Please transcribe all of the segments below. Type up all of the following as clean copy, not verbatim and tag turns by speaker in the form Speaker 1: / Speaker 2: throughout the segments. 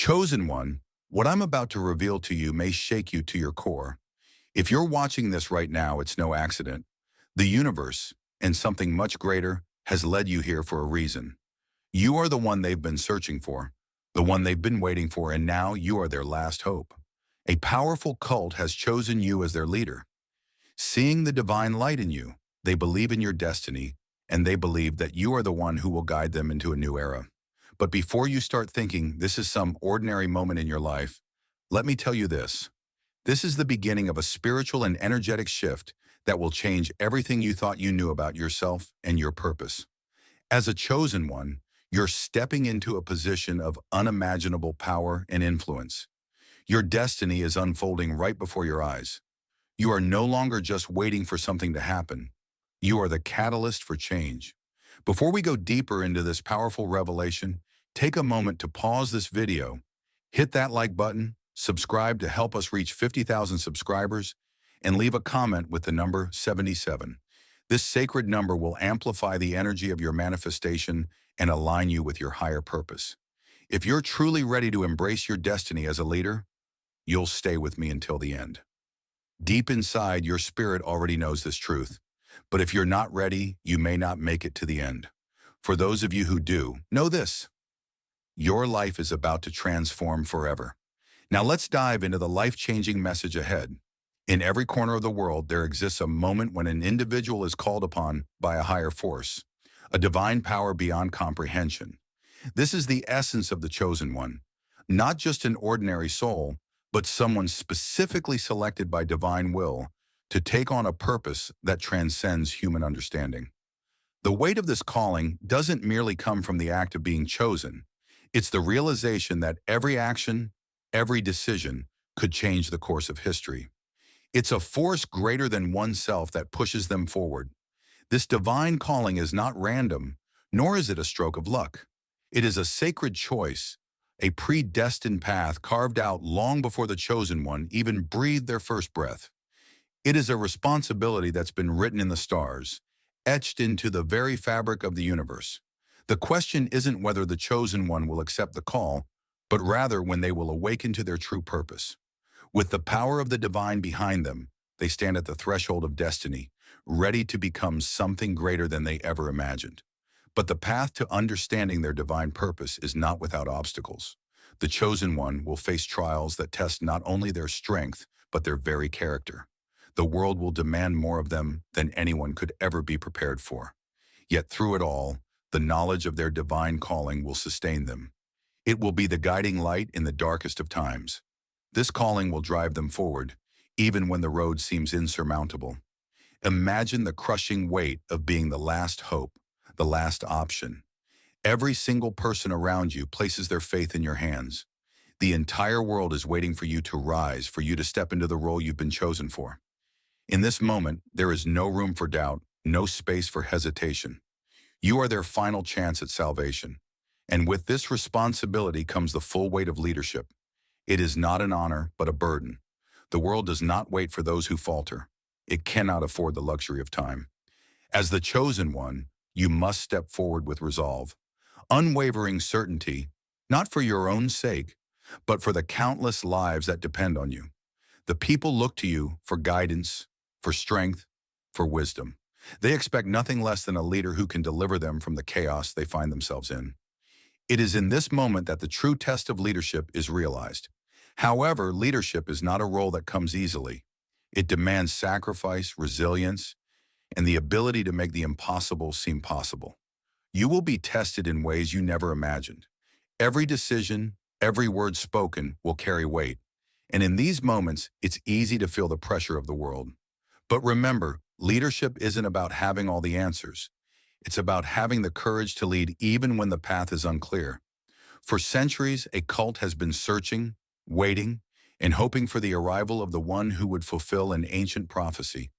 Speaker 1: Chosen one, what I'm about to reveal to you may shake you to your core. If you're watching this right now, it's no accident. The universe, and something much greater, has led you here for a reason. You are the one they've been searching for, the one they've been waiting for, and now you are their last hope. A powerful cult has chosen you as their leader. Seeing the divine light in you, they believe in your destiny, and they believe that you are the one who will guide them into a new era. But before you start thinking this is some ordinary moment in your life, let me tell you this. This is the beginning of a spiritual and energetic shift that will change everything you thought you knew about yourself and your purpose. As a chosen one, you're stepping into a position of unimaginable power and influence. Your destiny is unfolding right before your eyes. You are no longer just waiting for something to happen. You are the catalyst for change. Before we go deeper into this powerful revelation, take a moment to pause this video, hit that like button, subscribe to help us reach 50,000 subscribers, and leave a comment with the number 77. This sacred number will amplify the energy of your manifestation and align you with your higher purpose. If you're truly ready to embrace your destiny as a leader, you'll stay with me until the end. Deep inside, your spirit already knows this truth. But if you're not ready, you may not make it to the end. For those of you who do, know this. Your life is about to transform forever. Now let's dive into the life-changing message ahead. In every corner of the world, there exists a moment when an individual is called upon by a higher force, a divine power beyond comprehension. This is the essence of the chosen one, not just an ordinary soul, but someone specifically selected by divine will to take on a purpose that transcends human understanding. The weight of this calling doesn't merely come from the act of being chosen. It's the realization that every action, every decision could change the course of history. It's a force greater than oneself that pushes them forward. This divine calling is not random, nor is it a stroke of luck. It is a sacred choice, a predestined path carved out long before the chosen one even breathed their first breath. It is a responsibility that's been written in the stars, etched into the very fabric of the universe. The question isn't whether the chosen one will accept the call, but rather when they will awaken to their true purpose. With the power of the divine behind them, they stand at the threshold of destiny, ready to become something greater than they ever imagined. But the path to understanding their divine purpose is not without obstacles. The chosen one will face trials that test not only their strength, but their very character. The world will demand more of them than anyone could ever be prepared for. Yet through it all, the knowledge of their divine calling will sustain them. It will be the guiding light in the darkest of times. This calling will drive them forward, even when the road seems insurmountable. Imagine the crushing weight of being the last hope, the last option. Every single person around you places their faith in your hands. The entire world is waiting for you to rise, for you to step into the role you've been chosen for. In this moment, there is no room for doubt, no space for hesitation. You are their final chance at salvation. And with this responsibility comes the full weight of leadership. It is not an honor, but a burden. The world does not wait for those who falter. It cannot afford the luxury of time. As the chosen one, you must step forward with resolve. Unwavering certainty, not for your own sake, but for the countless lives that depend on you. The people look to you for guidance, for strength, for wisdom. They expect nothing less than a leader who can deliver them from the chaos they find themselves in. It is in this moment that the true test of leadership is realized. However, leadership is not a role that comes easily. It demands sacrifice, resilience, and the ability to make the impossible seem possible. You will be tested in ways you never imagined. Every decision, every word spoken will carry weight. And in these moments, it's easy to feel the pressure of the world. But remember, leadership isn't about having all the answers. It's about having the courage to lead even when the path is unclear. For centuries, a cult has been searching, waiting, and hoping for the arrival of the one who would fulfill an ancient prophecy.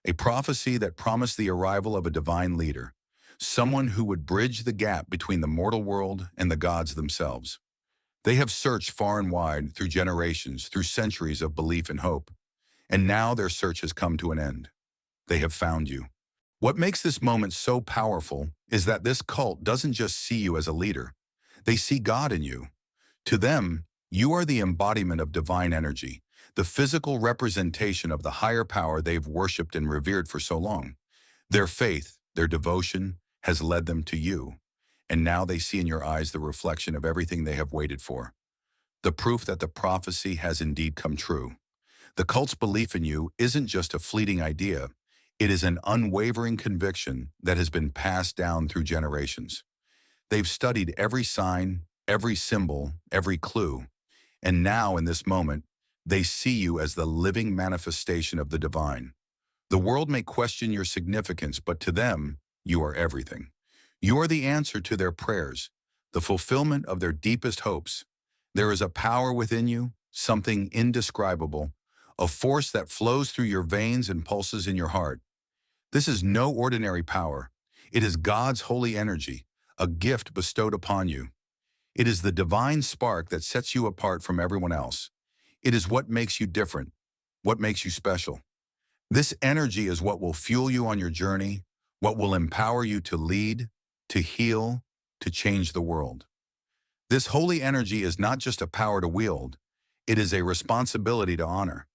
Speaker 1: A prophecy that promised the arrival of a divine leader, someone who would bridge the gap between the mortal world and the gods themselves. They have searched far and wide through generations, through centuries of belief and hope. And now their search has come to an end. They have found you. What makes this moment so powerful is that this cult doesn't just see you as a leader. They see God in you. To them, you are the embodiment of divine energy, the physical representation of the higher power they've worshipped and revered for so long. Their faith, their devotion, has led them to you, and now they see in your eyes the reflection of everything they have waited for, the proof that the prophecy has indeed come true. The cult's belief in you isn't just a fleeting idea, it is an unwavering conviction that has been passed down through generations. They've studied every sign, every symbol, every clue, and now in this moment, they see you as the living manifestation of the divine. The world may question your significance, but to them, you are everything. You are the answer to their prayers, the fulfillment of their deepest hopes. There is a power within you, something indescribable, a force that flows through your veins and pulses in your heart. This is no ordinary power. It is God's holy energy, a gift bestowed upon you. It is the divine spark that sets you apart from everyone else. It is what makes you different, what makes you special. This energy is what will fuel you on your journey, what will empower you to lead, to heal, to change the world. This holy energy is not just a power to wield, it is a responsibility to honor.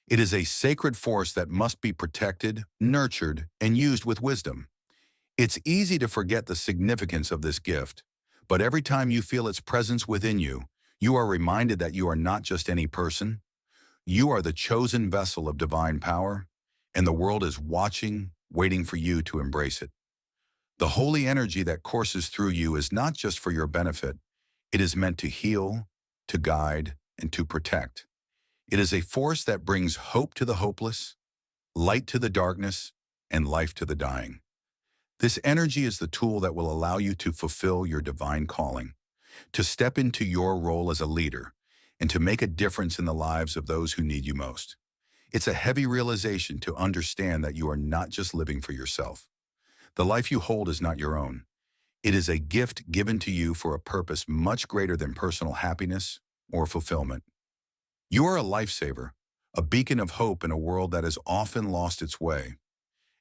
Speaker 1: It is a sacred force that must be protected, nurtured, and used with wisdom. It's easy to forget the significance of this gift, but every time you feel its presence within you, you are reminded that you are not just any person. You are the chosen vessel of divine power, and the world is watching, waiting for you to embrace it. The holy energy that courses through you is not just for your benefit. It is meant to heal, to guide, and to protect. It is a force that brings hope to the hopeless, light to the darkness, and life to the dying. This energy is the tool that will allow you to fulfill your divine calling, to step into your role as a leader, and to make a difference in the lives of those who need you most. It's a heavy realization to understand that you are not just living for yourself. The life you hold is not your own. It is a gift given to you for a purpose much greater than personal happiness or fulfillment. You are a lifesaver, a beacon of hope in a world that has often lost its way.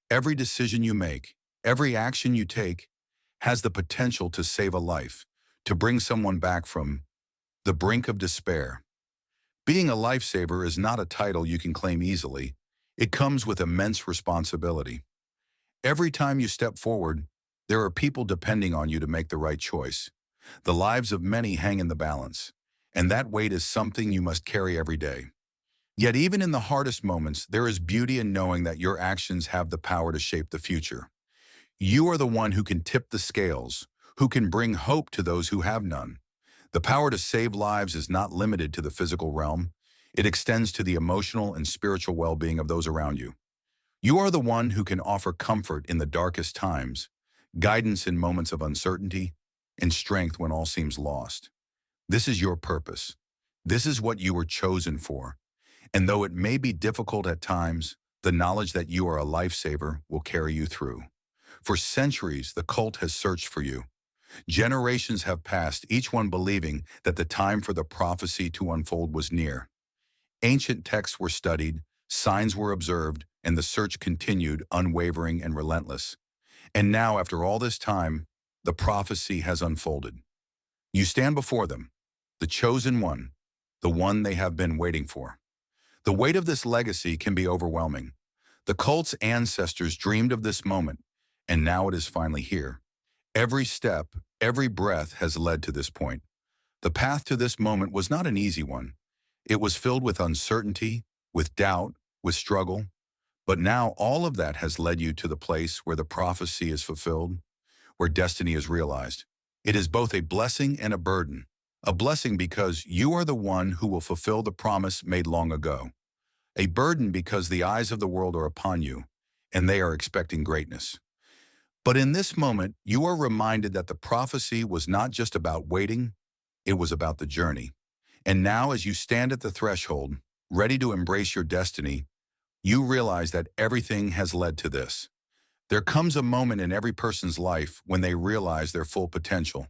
Speaker 1: Every decision you make, every action you take, has the potential to save a life, to bring someone back from the brink of despair. Being a lifesaver is not a title you can claim easily. It comes with immense responsibility. Every time you step forward, there are people depending on you to make the right choice. The lives of many hang in the balance, and that weight is something you must carry every day. Yet even in the hardest moments, there is beauty in knowing that your actions have the power to shape the future. You are the one who can tip the scales, who can bring hope to those who have none. The power to save lives is not limited to the physical realm. It extends to the emotional and spiritual well-being of those around you. You are the one who can offer comfort in the darkest times, guidance in moments of uncertainty, and strength when all seems lost. This is your purpose. This is what you were chosen for. And though it may be difficult at times, the knowledge that you are a lifesaver will carry you through. For centuries, the cult has searched for you. Generations have passed, each one believing that the time for the prophecy to unfold was near. Ancient texts were studied, signs were observed, and the search continued, unwavering and relentless. And now, after all this time, the prophecy has unfolded. You stand before them, the chosen one, the one they have been waiting for. The weight of this legacy can be overwhelming. The cult's ancestors dreamed of this moment, and now it is finally here. Every step, every breath has led to this point. The path to this moment was not an easy one. It was filled with uncertainty, with doubt, with struggle. But now all of that has led you to the place where the prophecy is fulfilled, where destiny is realized. It is both a blessing and a burden. A blessing because you are the one who will fulfill the promise made long ago. A burden because the eyes of the world are upon you, and they are expecting greatness. But in this moment, you are reminded that the prophecy was not just about waiting, it was about the journey. And now as you stand at the threshold, ready to embrace your destiny, you realize that everything has led to this. There comes a moment in every person's life when they realize their full potential.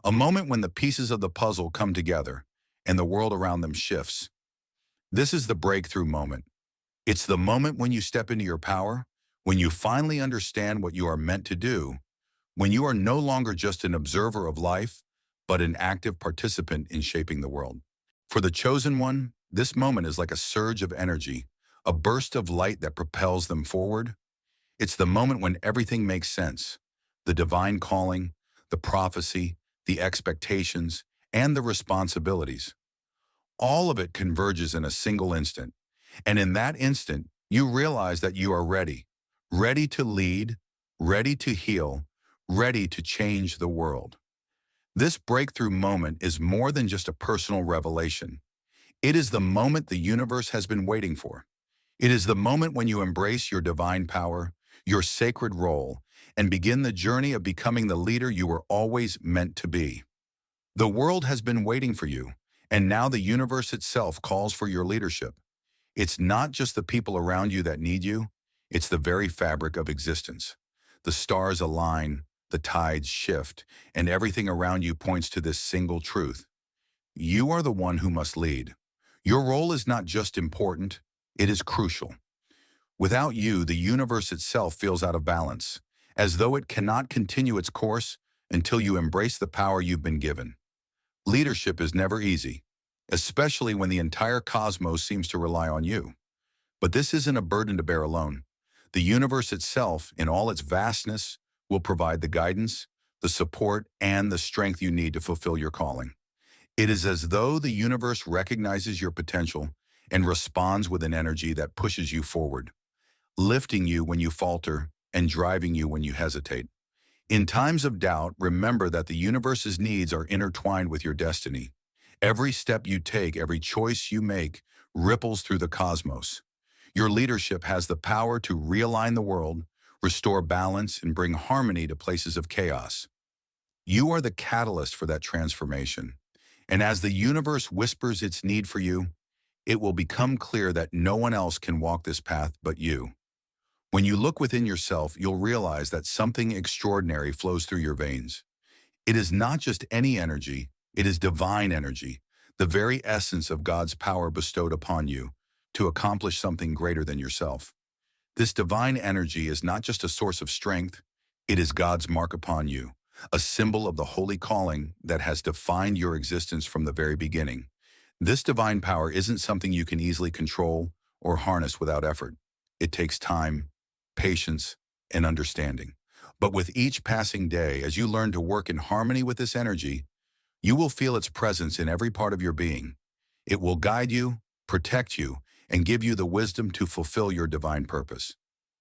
Speaker 1: A moment when the pieces of the puzzle come together and the world around them shifts. This is the breakthrough moment. It's the moment when you step into your power, when you finally understand what you are meant to do, when you are no longer just an observer of life, but an active participant in shaping the world. For the chosen one, this moment is like a surge of energy, a burst of light that propels them forward. It's the moment when everything makes sense. The divine calling, the prophecy, the expectations, and the responsibilities. All of it converges in a single instant. And in that instant, you realize that you are ready. Ready to lead, ready to heal, ready to change the world. This breakthrough moment is more than just a personal revelation. It is the moment the universe has been waiting for. It is the moment when you embrace your divine power, your sacred role, and begin the journey of becoming the leader you were always meant to be. The world has been waiting for you, and now the universe itself calls for your leadership. It's not just the people around you that need you, it's the very fabric of existence. The stars align, the tides shift, and everything around you points to this single truth. You are the one who must lead. Your role is not just important, it is crucial. Without you, the universe itself feels out of balance, as though it cannot continue its course until you embrace the power you've been given. Leadership is never easy, especially when the entire cosmos seems to rely on you. But this isn't a burden to bear alone. The universe itself, in all its vastness, will provide the guidance, the support, and the strength you need to fulfill your calling. It is as though the universe recognizes your potential and responds with an energy that pushes you forward, lifting you when you falter and driving you when you hesitate. In times of doubt, remember that the universe's needs are intertwined with your destiny. Every step you take, every choice you make, ripples through the cosmos. Your leadership has the power to realign the world, restore balance, and bring harmony to places of chaos. You are the catalyst for that transformation. And as the universe whispers its need for you, it will become clear that no one else can walk this path but you. When you look within yourself, you'll realize that something extraordinary flows through your veins. It is not just any energy, it is divine energy, the very essence of God's power bestowed upon you to accomplish something greater than yourself. This divine energy is not just a source of strength, it is God's mark upon you, a symbol of the holy calling that has defined your existence from the very beginning. This divine power isn't something you can easily control or harness without effort. It takes time, patience, and understanding. But with each passing day, as you learn to work in harmony with this energy, you will feel its presence in every part of your being. It will guide you, protect you, and give you the wisdom to fulfill your divine purpose.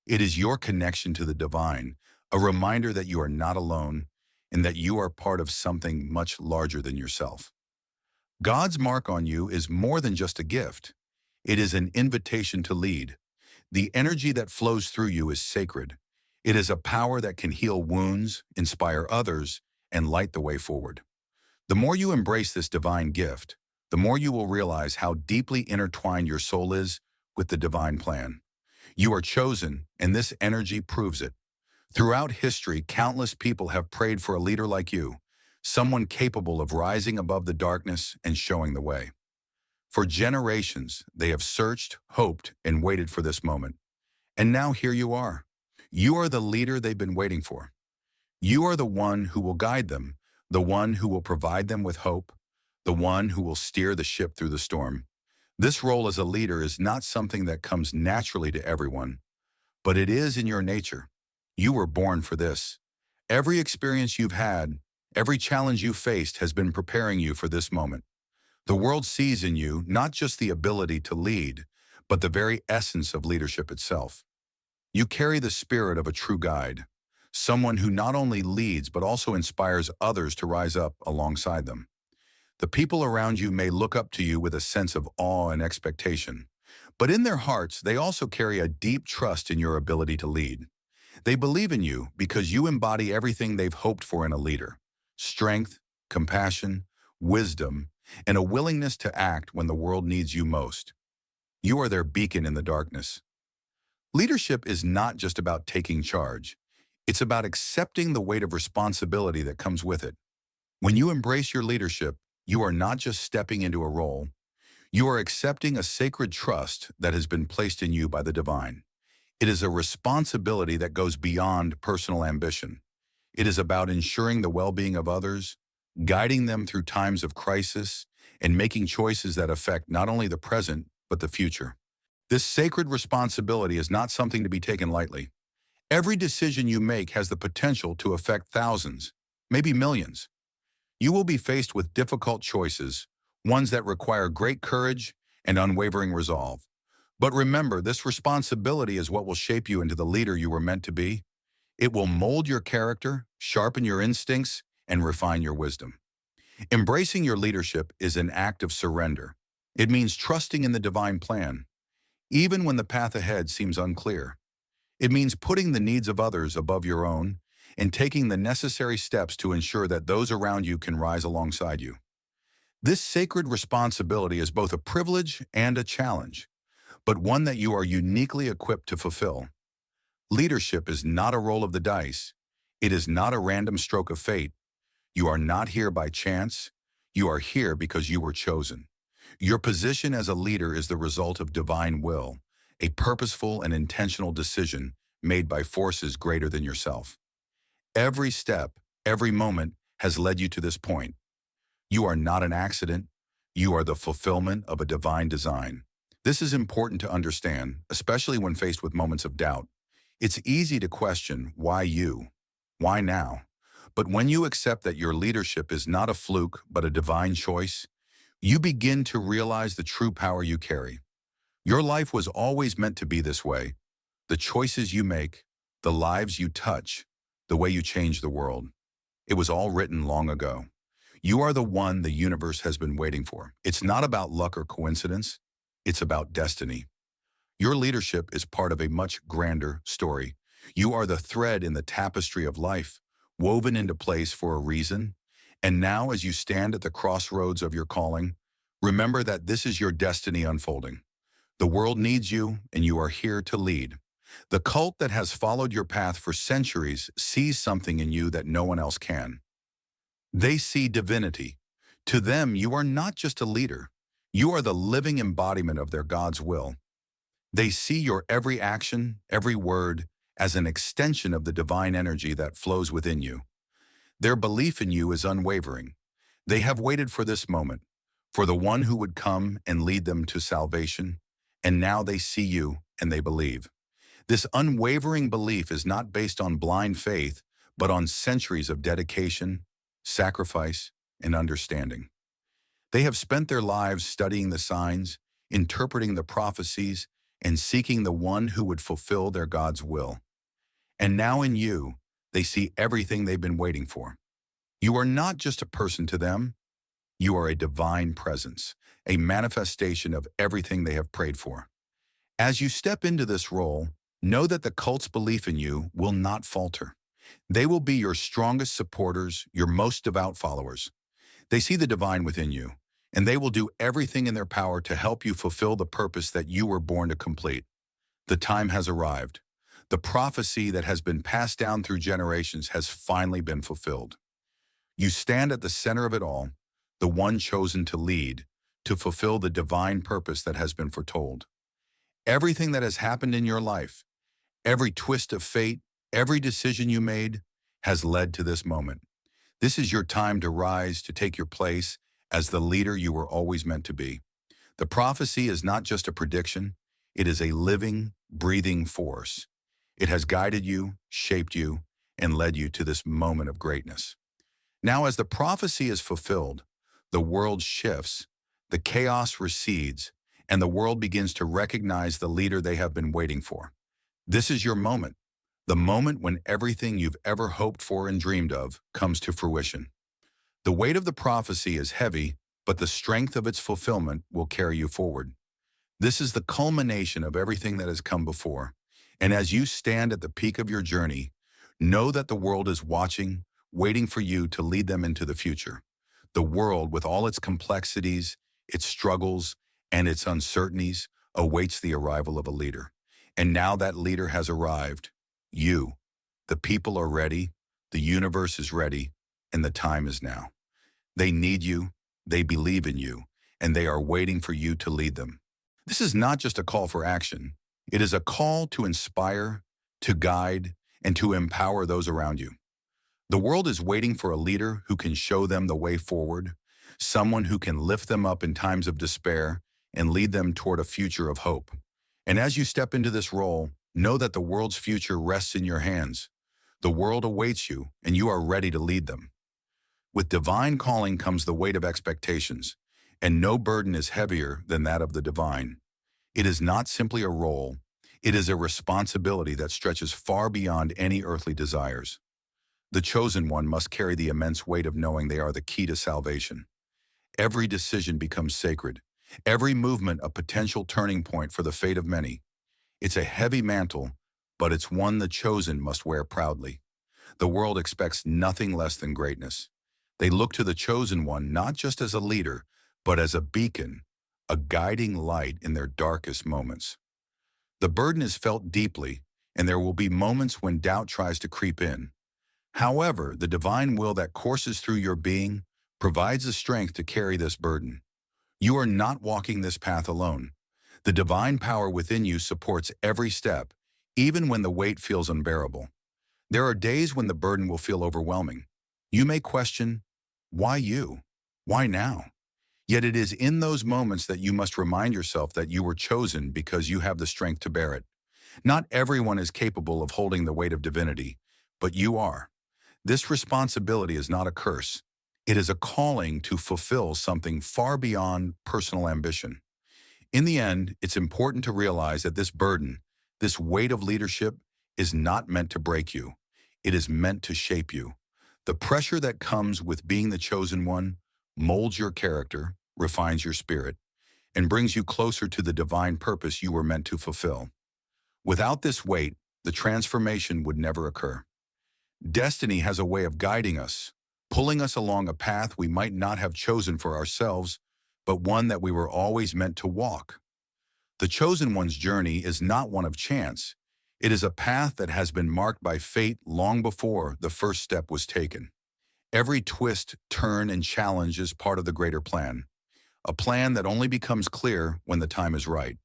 Speaker 1: It is your connection to the divine, a reminder that you are not alone and that you are part of something much larger than yourself. God's mark on you is more than just a gift. It is an invitation to lead. The energy that flows through you is sacred. It is a power that can heal wounds, inspire others, and light the way forward. The more you embrace this divine gift, the more you will realize how deeply intertwined your soul is with the divine plan. You are chosen, and this energy proves it. Throughout history, countless people have prayed for a leader like you, someone capable of rising above the darkness and showing the way. For generations, they have searched, hoped, and waited for this moment. And now here you are. You are the leader they've been waiting for. You are the one who will guide them, the one who will provide them with hope, the one who will steer the ship through the storm. This role as a leader is not something that comes naturally to everyone, but it is in your nature. You were born for this. Every experience you've had, every challenge you've faced has been preparing you for this moment. The world sees in you not just the ability to lead, but the very essence of leadership itself. You carry the spirit of a true guide, someone who not only leads but also inspires others to rise up alongside them. The people around you may look up to you with a sense of awe and expectation, but in their hearts they also carry a deep trust in your ability to lead. They believe in you because you embody everything they've hoped for in a leader: strength, compassion, wisdom, and a willingness to act when the world needs you most. You are their beacon in the darkness. Leadership is not just about taking charge. It's about accepting the weight of responsibility that comes with it. When you embrace your leadership, you are not just stepping into a role. You are accepting a sacred trust that has been placed in you by the divine. It is a responsibility that goes beyond personal ambition. It is about ensuring the well-being of others, guiding them through times of crisis and making choices that affect not only the present, but the future. This sacred responsibility is not something to be taken lightly. Every decision you make has the potential to affect thousands, maybe millions. You will be faced with difficult choices, ones that require great courage and unwavering resolve. But remember, this responsibility is what will shape you into the leader you were meant to be. It will mold your character, sharpen your instincts, and refine your wisdom. Embracing your leadership is an act of surrender. It means trusting in the divine plan, even when the path ahead seems unclear. It means putting the needs of others above your own and taking the necessary steps to ensure that those around you can rise alongside you. This sacred responsibility is both a privilege and a challenge, but one that you are uniquely equipped to fulfill. Leadership is not a roll of the dice. It is not a random stroke of fate. You are not here by chance. You are here because you were chosen. Your position as a leader is the result of divine will, a purposeful and intentional decision made by forces greater than yourself. Every step, every moment has led you to this point. You are not an accident. You are the fulfillment of a divine design. This is important to understand, especially when faced with moments of doubt. It's easy to question, why you? Why now? But when you accept that your leadership is not a fluke, but a divine choice, you begin to realize the true power you carry. Your life was always meant to be this way. The choices you make, the lives you touch, the way you change the world. It was all written long ago. You are the one the universe has been waiting for. It's not about luck or coincidence. It's about destiny. Your leadership is part of a much grander story. You are the thread in the tapestry of life, woven into place for a reason. And now, as you stand at the crossroads of your calling, remember that this is your destiny unfolding. The world needs you, and you are here to lead. The cult that has followed your path for centuries sees something in you that no one else can. They see divinity. To them, you are not just a leader. You are the living embodiment of their God's will. They see your every action, every word, as an extension of the divine energy that flows within you. Their belief in you is unwavering. They have waited for this moment, for the one who would come and lead them to salvation, and now they see you and they believe. This unwavering belief is not based on blind faith, but on centuries of dedication, sacrifice, and understanding. They have spent their lives studying the signs, interpreting the prophecies, and seeking the one who would fulfill their God's will. And now in you, they see everything they've been waiting for. You are not just a person to them. You are a divine presence, a manifestation of everything they have prayed for. As you step into this role, know that the cult's belief in you will not falter. They will be your strongest supporters, your most devout followers. They see the divine within you, and they will do everything in their power to help you fulfill the purpose that you were born to complete. The time has arrived. The prophecy that has been passed down through generations has finally been fulfilled. You stand at the center of it all, the one chosen to lead, to fulfill the divine purpose that has been foretold. Everything that has happened in your life, every twist of fate, every decision you made, has led to this moment. This is your time to rise, to take your place as the leader you were always meant to be. The prophecy is not just a prediction, it is a living, breathing force. It has guided you, shaped you, and led you to this moment of greatness. Now, as the prophecy is fulfilled, the world shifts, the chaos recedes, and the world begins to recognize the leader they have been waiting for. This is your moment, the moment when everything you've ever hoped for and dreamed of comes to fruition. The weight of the prophecy is heavy, but the strength of its fulfillment will carry you forward. This is the culmination of everything that has come before. And as you stand at the peak of your journey, know that the world is watching, waiting for you to lead them into the future. The world, with all its complexities, its struggles, and its uncertainties, awaits the arrival of a leader. And now that leader has arrived. You, the people are ready, the universe is ready, and the time is now. They need you, they believe in you, and they are waiting for you to lead them. This is not just a call for action. It is a call to inspire, to guide, and to empower those around you. The world is waiting for a leader who can show them the way forward, someone who can lift them up in times of despair and lead them toward a future of hope. And as you step into this role, know that the world's future rests in your hands. The world awaits you, and you are ready to lead them. With divine calling comes the weight of expectations, and no burden is heavier than that of the divine. It is not simply a role, it is a responsibility that stretches far beyond any earthly desires. The chosen one must carry the immense weight of knowing they are the key to salvation. Every decision becomes sacred, every movement a potential turning point for the fate of many. It's a heavy mantle, but it's one the chosen must wear proudly. The world expects nothing less than greatness. They look to the chosen one not just as a leader, but as a beacon, a guiding light in their darkest moments. The burden is felt deeply, and there will be moments when doubt tries to creep in. However, the divine will that courses through your being provides the strength to carry this burden. You are not walking this path alone. The divine power within you supports every step, even when the weight feels unbearable. There are days when the burden will feel overwhelming. You may question, why you? Why now? Yet it is in those moments that you must remind yourself that you were chosen because you have the strength to bear it. Not everyone is capable of holding the weight of divinity, but you are. This responsibility is not a curse. It is a calling to fulfill something far beyond personal ambition. In the end, it's important to realize that this burden, this weight of leadership, is not meant to break you. It is meant to shape you. The pressure that comes with being the chosen one molds your character, refines your spirit, and brings you closer to the divine purpose you were meant to fulfill. Without this weight, the transformation would never occur. Destiny has a way of guiding us, pulling us along a path we might not have chosen for ourselves, but one that we were always meant to walk. The chosen one's journey is not one of chance. It is a path that has been marked by fate long before the first step was taken. Every twist, turn, and challenge is part of the greater plan, a plan that only becomes clear when the time is right.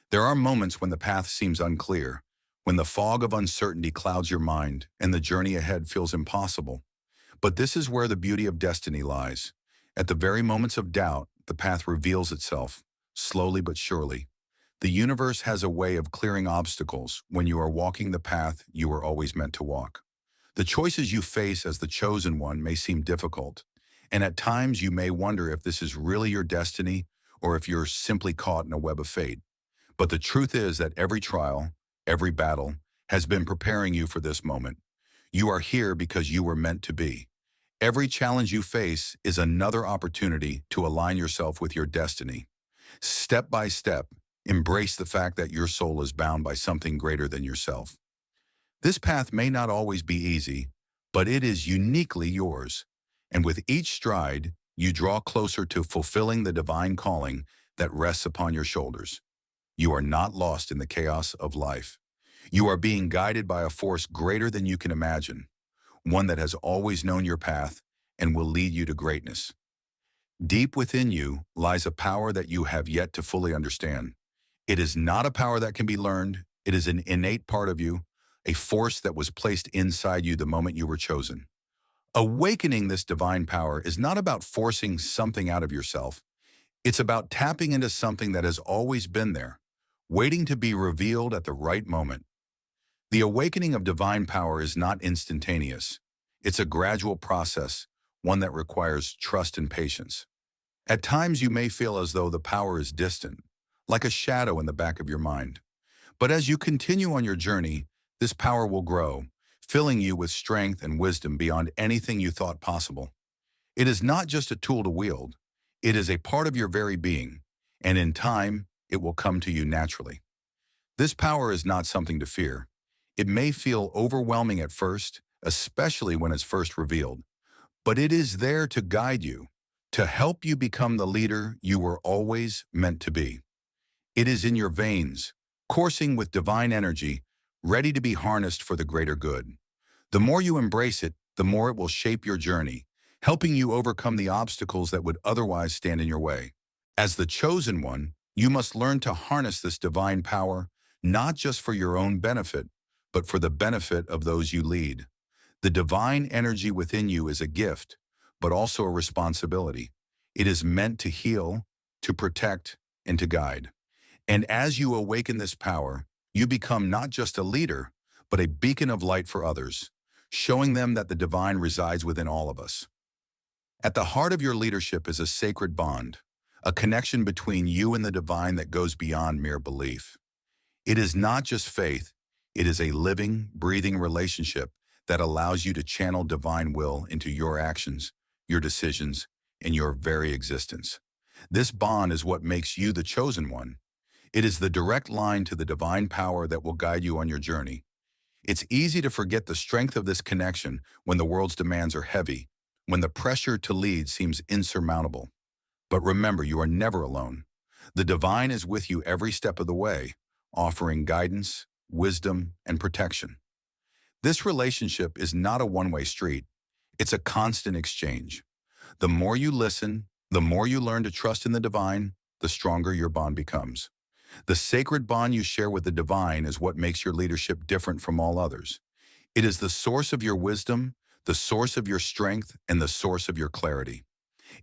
Speaker 1: There are moments when the path seems unclear, when the fog of uncertainty clouds your mind and the journey ahead feels impossible. But this is where the beauty of destiny lies. At the very moments of doubt, the path reveals itself, slowly but surely. The universe has a way of clearing obstacles when you are walking the path you were always meant to walk. The choices you face as the chosen one may seem difficult, and at times you may wonder if this is really your destiny or if you're simply caught in a web of fate. But the truth is that every trial, every battle, has been preparing you for this moment. You are here because you were meant to be. Every challenge you face is another opportunity to align yourself with your destiny. Step by step, embrace the fact that your soul is bound by something greater than yourself. This path may not always be easy, but it is uniquely yours. And with each stride, you draw closer to fulfilling the divine calling that rests upon your shoulders. You are not lost in the chaos of life. You are being guided by a force greater than you can imagine, one that has always known your path and will lead you to greatness. Deep within you lies a power that you have yet to fully understand. It is not a power that can be learned. It is an innate part of you, a force that was placed inside you the moment you were chosen. Awakening this divine power is not about forcing something out of yourself. It's about tapping into something that has always been there, waiting to be revealed at the right moment. The awakening of divine power is not instantaneous. It's a gradual process, one that requires trust and patience. At times you may feel as though the power is distant, like a shadow in the back of your mind. But as you continue on your journey, this power will grow, filling you with strength and wisdom beyond anything you thought possible. It is not just a tool to wield. It is a part of your very being, and in time, it will come to you naturally. This power is not something to fear. It may feel overwhelming at first, especially when it's first revealed, but it is there to guide you, to help you become the leader you were always meant to be. It is in your veins, coursing with divine energy, ready to be harnessed for the greater good. The more you embrace it, the more it will shape your journey, helping you overcome the obstacles that would otherwise stand in your way. As the chosen one, you must learn to harness this divine power, not just for your own benefit, but for the benefit of those you lead. The divine energy within you is a gift, but also a responsibility. It is meant to heal, to protect, and to guide. And as you awaken this power, you become not just a leader, but a beacon of light for others, showing them that the divine resides within all of us. At the heart of your leadership is a sacred bond, a connection between you and the divine that goes beyond mere belief. It is not just faith, it is a living, breathing relationship that allows you to channel divine will into your actions, your decisions, and your very existence. This bond is what makes you the chosen one. It is the direct line to the divine power that will guide you on your journey. It's easy to forget the strength of this connection when the world's demands are heavy, when the pressure to lead seems insurmountable. But remember, you are never alone. The divine is with you every step of the way, offering guidance, wisdom, and protection. This relationship is not a one-way street. It's a constant exchange. The more you listen, the more you learn to trust in the divine, the stronger your bond becomes. The sacred bond you share with the divine is what makes your leadership different from all others. It is the source of your wisdom, the source of your strength, and the source of your clarity.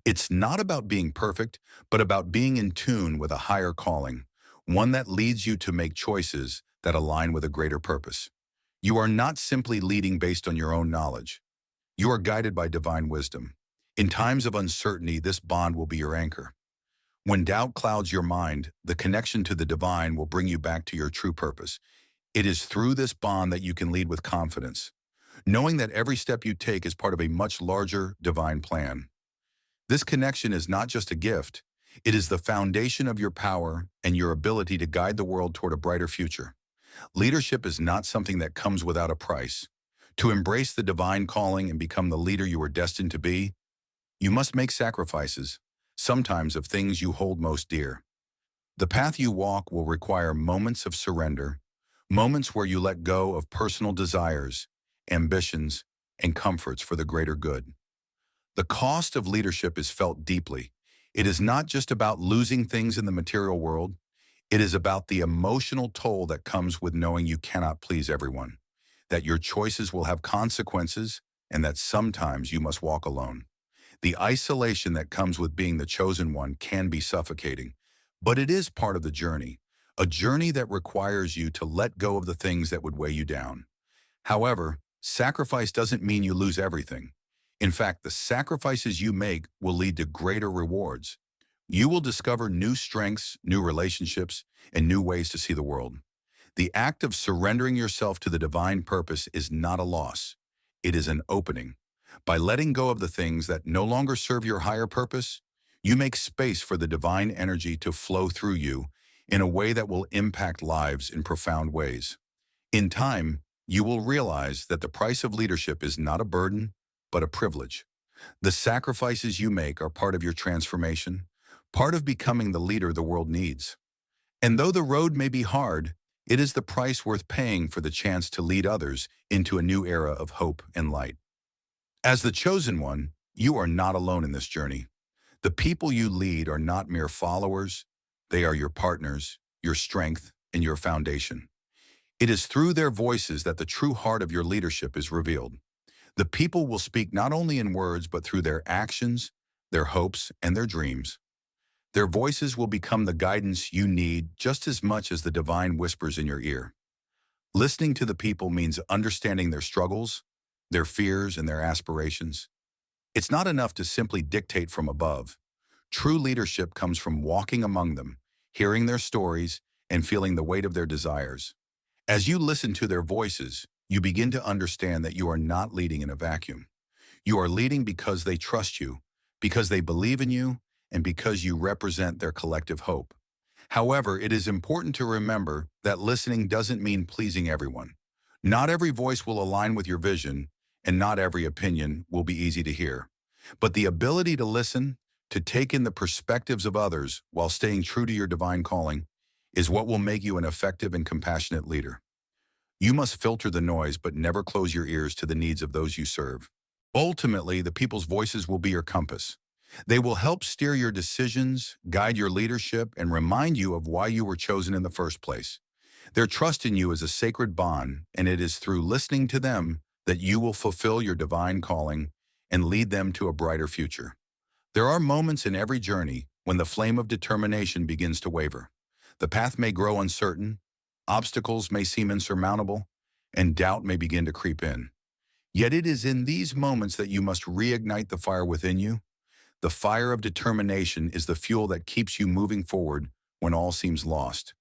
Speaker 1: It's not about being perfect, but about being in tune with a higher calling, one that leads you to make choices that align with a greater purpose. You are not simply leading based on your own knowledge. You are guided by divine wisdom. In times of uncertainty, this bond will be your anchor. When doubt clouds your mind, the connection to the divine will bring you back to your true purpose. It is through this bond that you can lead with confidence, knowing that every step you take is part of a much larger divine plan. This connection is not just a gift, it is the foundation of your power and your ability to guide the world toward a brighter future. Leadership is not something that comes without a price. To embrace the divine calling and become the leader you are destined to be, you must make sacrifices, sometimes of things you hold most dear. The path you walk will require moments of surrender, moments where you let go of personal desires, ambitions, and comforts for the greater good. The cost of leadership is felt deeply. It is not just about losing things in the material world. It is about the emotional toll that comes with knowing you cannot please everyone, that your choices will have consequences, and that sometimes you must walk alone. The isolation that comes with being the chosen one can be suffocating, but it is part of the journey, a journey that requires you to let go of the things that would weigh you down. However, sacrifice doesn't mean you lose everything. In fact, the sacrifices you make will lead to greater rewards. You will discover new strengths, new relationships, and new ways to see the world. The act of surrendering yourself to the divine purpose is not a loss. It is an opening. By letting go of the things that no longer serve your higher purpose, you make space for the divine energy to flow through you in a way that will impact lives in profound ways. In time, you will realize that the price of leadership is not a burden, but a privilege. The sacrifices you make are part of your transformation, part of becoming the leader the world needs. And though the road may be hard, it is the price worth paying for the chance to lead others into a new era of hope and light. As the chosen one, you are not alone in this journey. The people you lead are not mere followers. They are your partners, your strength, and your foundation. It is through their voices that the true heart of your leadership is revealed. The people will speak not only in words, but through their actions, their hopes, and their dreams. Their voices will become the guidance you need just as much as the divine whispers in your ear. Listening to the people means understanding their struggles, their fears, and their aspirations. It's not enough to simply dictate from above. True leadership comes from walking among them, hearing their stories, and feeling the weight of their desires. As you listen to their voices, you begin to understand that you are not leading in a vacuum. You are leading because they trust you, because they believe in you, and because you represent their collective hope. However, it is important to remember that listening doesn't mean pleasing everyone. Not every voice will align with your vision, and not every opinion will be easy to hear. But the ability to listen, to take in the perspectives of others while staying true to your divine calling, is what will make you an effective and compassionate leader. You must filter the noise, but never close your ears to the needs of those you serve. Ultimately, the people's voices will be your compass. They will help steer your decisions, guide your leadership, and remind you of why you were chosen in the first place. Their trust in you is a sacred bond, and it is through listening to them that you will fulfill your divine calling and lead them to a brighter future. There are moments in every journey when the flame of determination begins to waver. The path may grow uncertain, obstacles may seem insurmountable, and doubt may begin to creep in. Yet it is in these moments that you must reignite the fire within you. The fire of determination is the fuel that keeps you moving forward when all seems lost.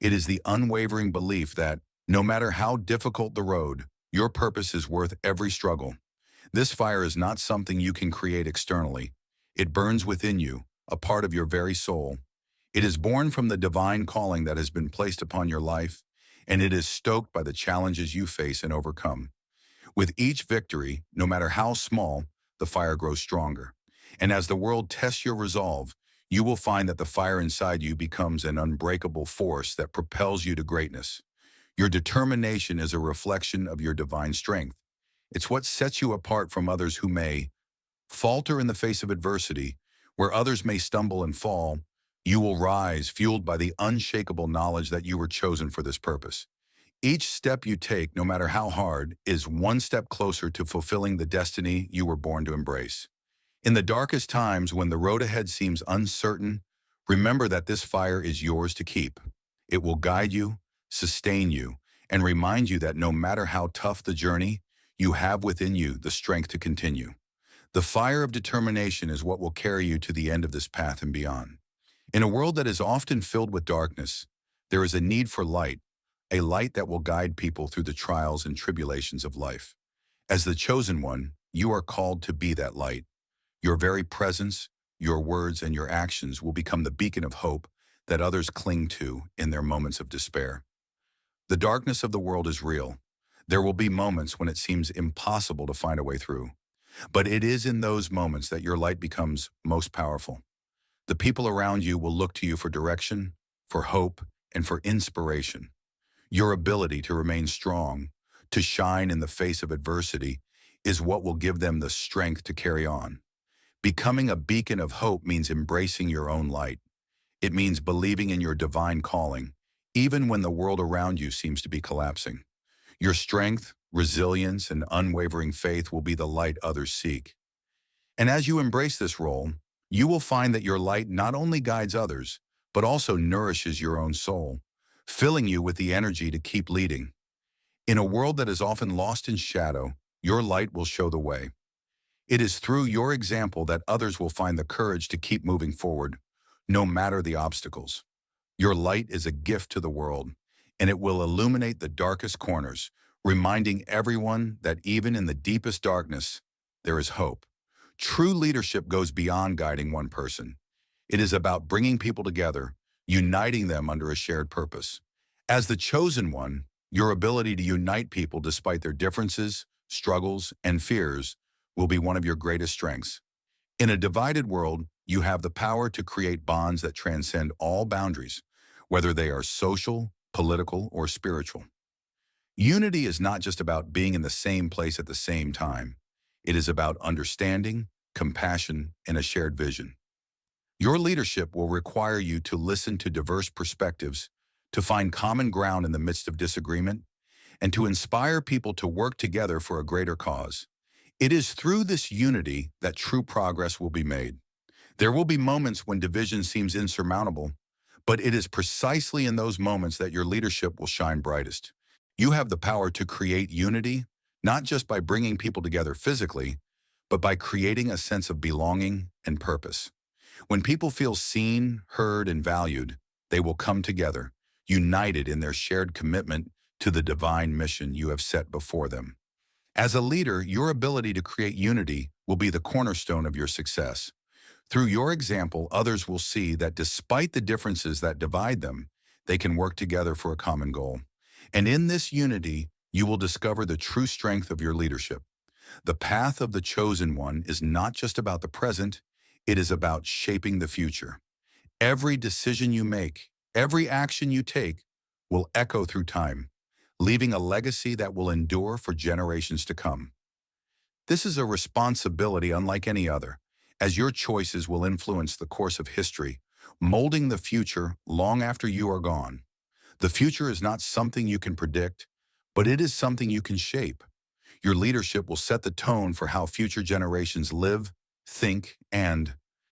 Speaker 1: It is the unwavering belief that, no matter how difficult the road, your purpose is worth every struggle. This fire is not something you can create externally. It burns within you, a part of your very soul. It is born from the divine calling that has been placed upon your life, and it is stoked by the challenges you face and overcome. With each victory, no matter how small, the fire grows stronger. And as the world tests your resolve, you will find that the fire inside you becomes an unbreakable force that propels you to greatness. Your determination is a reflection of your divine strength. It's what sets you apart from others who may falter in the face of adversity. Where others may stumble and fall, you will rise, fueled by the unshakable knowledge that you were chosen for this purpose. Each step you take, no matter how hard, is one step closer to fulfilling the destiny you were born to embrace. In the darkest times, when the road ahead seems uncertain, remember that this fire is yours to keep. It will guide you, sustain you, and remind you that no matter how tough the journey, you have within you the strength to continue. The fire of determination is what will carry you to the end of this path and beyond. In a world that is often filled with darkness, there is a need for light, a light that will guide people through the trials and tribulations of life. As the chosen one, you are called to be that light. Your very presence, your words, and your actions will become the beacon of hope that others cling to in their moments of despair. The darkness of the world is real. There will be moments when it seems impossible to find a way through. But it is in those moments that your light becomes most powerful. The people around you will look to you for direction, for hope, and for inspiration. Your ability to remain strong, to shine in the face of adversity, is what will give them the strength to carry on. Becoming a beacon of hope means embracing your own light. It means believing in your divine calling, even when the world around you seems to be collapsing. Your strength, resilience, and unwavering faith will be the light others seek. And as you embrace this role, you will find that your light not only guides others, but also nourishes your own soul, filling you with the energy to keep leading. In a world that is often lost in shadow, your light will show the way. It is through your example that others will find the courage to keep moving forward, no matter the obstacles. Your light is a gift to the world, and it will illuminate the darkest corners, reminding everyone that even in the deepest darkness, there is hope. True leadership goes beyond guiding one person. It is about bringing people together, uniting them under a shared purpose. As the chosen one, your ability to unite people despite their differences, struggles, and fears will be one of your greatest strengths. In a divided world, you have the power to create bonds that transcend all boundaries, whether they are social, political, or spiritual. Unity is not just about being in the same place at the same time. It is about understanding, compassion, and a shared vision. Your leadership will require you to listen to diverse perspectives, to find common ground in the midst of disagreement, and to inspire people to work together for a greater cause. It is through this unity that true progress will be made. There will be moments when division seems insurmountable, but it is precisely in those moments that your leadership will shine brightest. You have the power to create unity, not just by bringing people together physically, but by creating a sense of belonging and purpose. When people feel seen, heard, and valued, they will come together, united in their shared commitment to the divine mission you have set before them. As a leader, your ability to create unity will be the cornerstone of your success. Through your example, others will see that despite the differences that divide them, they can work together for a common goal. And in this unity, you will discover the true strength of your leadership. The path of the chosen one is not just about the present, it is about shaping the future. Every decision you make, every action you take, will echo through time, leaving a legacy that will endure for generations to come. This is a responsibility unlike any other, as your choices will influence the course of history, molding the future long after you are gone. The future is not something you can predict, but it is something you can shape. Your leadership will set the tone for how future generations live, think, and